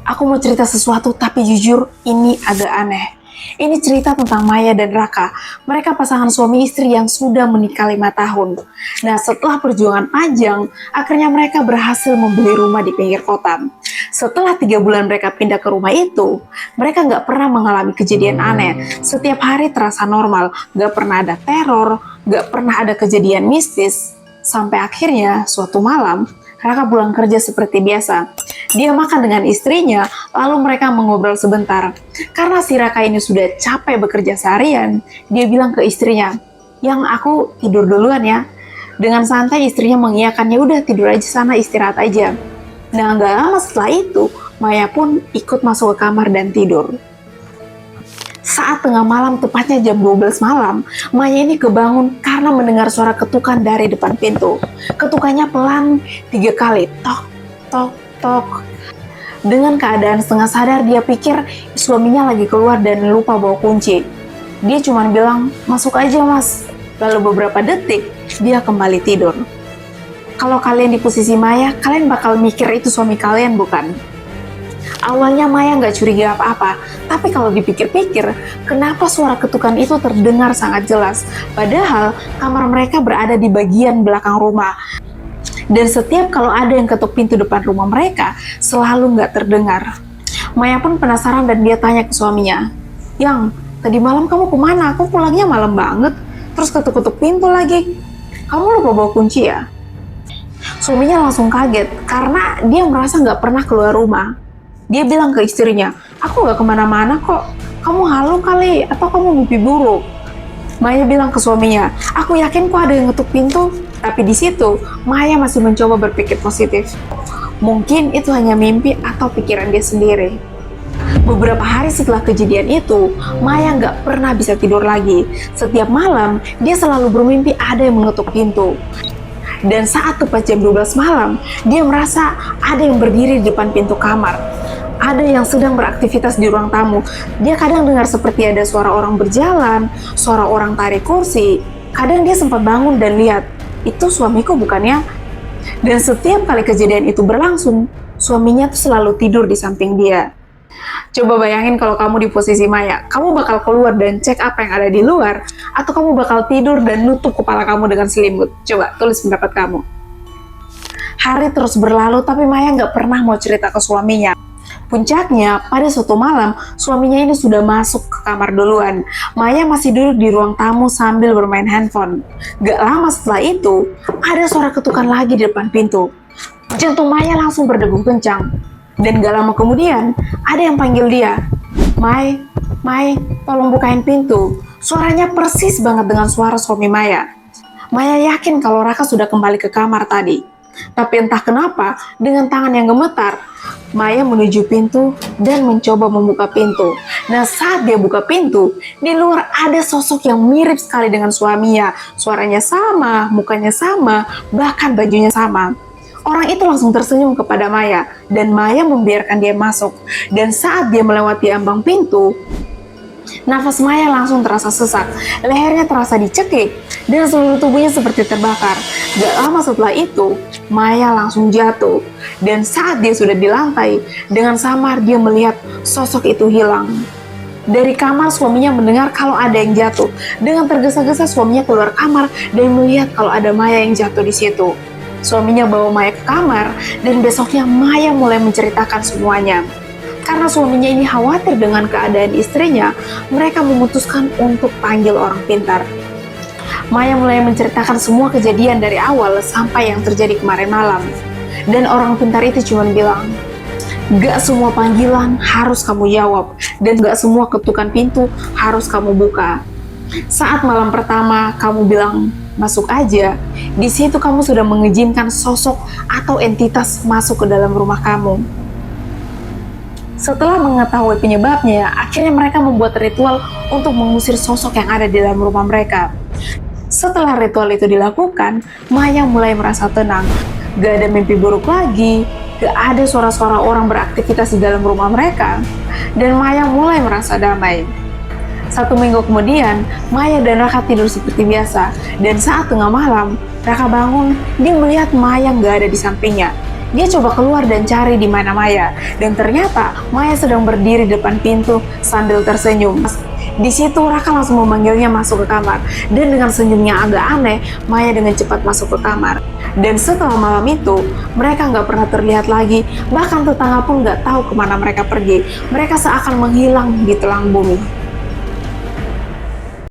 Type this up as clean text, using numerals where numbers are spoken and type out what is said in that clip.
Aku mau cerita sesuatu, tapi jujur ini agak aneh. Ini cerita tentang Maya dan Raka. Mereka pasangan suami istri yang sudah menikah 5 tahun. Nah, setelah perjuangan panjang, akhirnya mereka berhasil membeli rumah di pinggir kota. Setelah 3 bulan mereka pindah ke rumah itu, mereka nggak pernah mengalami kejadian aneh. Setiap hari terasa normal, nggak pernah ada teror, nggak pernah ada kejadian mistis. Sampai akhirnya, suatu malam, Raka pulang kerja seperti biasa. Dia makan dengan istrinya, lalu mereka mengobrol sebentar. Karena si Raka ini sudah capek bekerja seharian, dia bilang ke istrinya, "Yang aku tidur duluan ya." Dengan santai istrinya mengiyakan, "Ya udah tidur aja sana, istirahat aja." Nah, nggak lama setelah itu, Maya pun ikut masuk ke kamar dan tidur. Saat tengah malam, tepatnya jam 12 malam, Maya ini kebangun karena mendengar suara ketukan dari depan pintu. Ketukannya pelan 3 kali, tok, tok, tok. Dengan keadaan setengah sadar, dia pikir suaminya lagi keluar dan lupa bawa kunci. Dia cuma bilang, "Masuk aja mas." Lalu beberapa detik, dia kembali tidur. Kalau kalian di posisi Maya, kalian bakal mikir itu suami kalian, bukan? Awalnya Maya nggak curiga apa-apa, tapi kalau dipikir-pikir, kenapa suara ketukan itu terdengar sangat jelas? Padahal kamar mereka berada di bagian belakang rumah. Dan setiap kalau ada yang ketuk pintu depan rumah mereka, selalu nggak terdengar. Maya pun penasaran dan dia tanya ke suaminya, "Yang, tadi malam kamu kemana? Aku pulangnya malam banget, terus ketuk-ketuk pintu lagi. Kamu lupa bawa kunci ya?" Suaminya langsung kaget, karena dia merasa nggak pernah keluar rumah. Dia bilang ke istrinya, "Aku gak kemana-mana kok. Kamu halu kali, atau kamu mimpi buruk?" Maya bilang ke suaminya, "Aku yakin kok ada yang ngetuk pintu." Tapi di situ, Maya masih mencoba berpikir positif. Mungkin itu hanya mimpi atau pikiran dia sendiri. Beberapa hari setelah kejadian itu, Maya gak pernah bisa tidur lagi. Setiap malam, dia selalu bermimpi ada yang mengetuk pintu. Dan saat tepat jam 12 malam, dia merasa ada yang berdiri di depan pintu kamar. Ada yang sedang beraktivitas di ruang tamu. Dia kadang dengar seperti ada suara orang berjalan, suara orang tarik kursi. Kadang dia sempat bangun dan lihat, itu suamiku bukannya? Dan setiap kali kejadian itu berlangsung, suaminya tuh selalu tidur di samping dia. Coba bayangin kalau kamu di posisi Maya, kamu bakal keluar dan cek apa yang ada di luar, atau kamu bakal tidur dan nutup kepala kamu dengan selimut? Coba tulis pendapat kamu. Hari terus berlalu, tapi Maya nggak pernah mau cerita ke suaminya. Puncaknya, pada suatu malam, suaminya ini sudah masuk ke kamar duluan. Maya masih duduk di ruang tamu sambil bermain handphone. Gak lama setelah itu, ada suara ketukan lagi di depan pintu. Jantung Maya langsung berdegup kencang. Dan gak lama kemudian, ada yang panggil dia. Mai, tolong bukain pintu." Suaranya persis banget dengan suara suami Maya. Maya yakin kalau Raka sudah kembali ke kamar tadi. Tapi entah kenapa, dengan tangan yang gemetar, Maya menuju pintu dan mencoba membuka pintu. Nah, saat dia buka pintu, di luar ada sosok yang mirip sekali dengan suaminya. Suaranya sama, mukanya sama, bahkan bajunya sama. Orang itu langsung tersenyum kepada Maya, dan Maya membiarkan dia masuk. Dan saat dia melewati ambang pintu, nafas Maya langsung terasa sesak, lehernya terasa dicekik, dan seluruh tubuhnya seperti terbakar. Gak lama setelah itu, Maya langsung jatuh. Dan saat dia sudah di lantai, dengan samar dia melihat sosok itu hilang. Dari kamar suaminya mendengar kalau ada yang jatuh. Dengan tergesa-gesa suaminya keluar kamar dan melihat kalau ada Maya yang jatuh di situ. Suaminya bawa Maya ke kamar, dan besoknya Maya mulai menceritakan semuanya. Karena suaminya ini khawatir dengan keadaan istrinya, mereka memutuskan untuk panggil orang pintar. Maya mulai menceritakan semua kejadian dari awal sampai yang terjadi kemarin malam. Dan orang pintar itu cuma bilang, "Gak semua panggilan harus kamu jawab, dan gak semua ketukan pintu harus kamu buka. Saat malam pertama kamu bilang, 'Masuk aja,' di situ kamu sudah mengizinkan sosok atau entitas masuk ke dalam rumah kamu." Setelah mengetahui penyebabnya, akhirnya mereka membuat ritual untuk mengusir sosok yang ada di dalam rumah mereka. Setelah ritual itu dilakukan, Maya mulai merasa tenang. Gak ada mimpi buruk lagi, gak ada suara-suara orang beraktivitas di dalam rumah mereka, dan Maya mulai merasa damai. 1 minggu kemudian, Maya dan Raka tidur seperti biasa, dan saat tengah malam, Raka bangun, dia melihat Maya gak ada di sampingnya. Dia coba keluar dan cari di mana Maya, dan ternyata Maya sedang berdiri depan pintu sambil tersenyum. Di situ Raka langsung memanggilnya masuk ke kamar, dan dengan senyumnya agak aneh, Maya dengan cepat masuk ke kamar. Dan setelah malam itu, mereka nggak pernah terlihat lagi, bahkan tetangga pun nggak tahu kemana mereka pergi. Mereka seakan menghilang di telang bumi.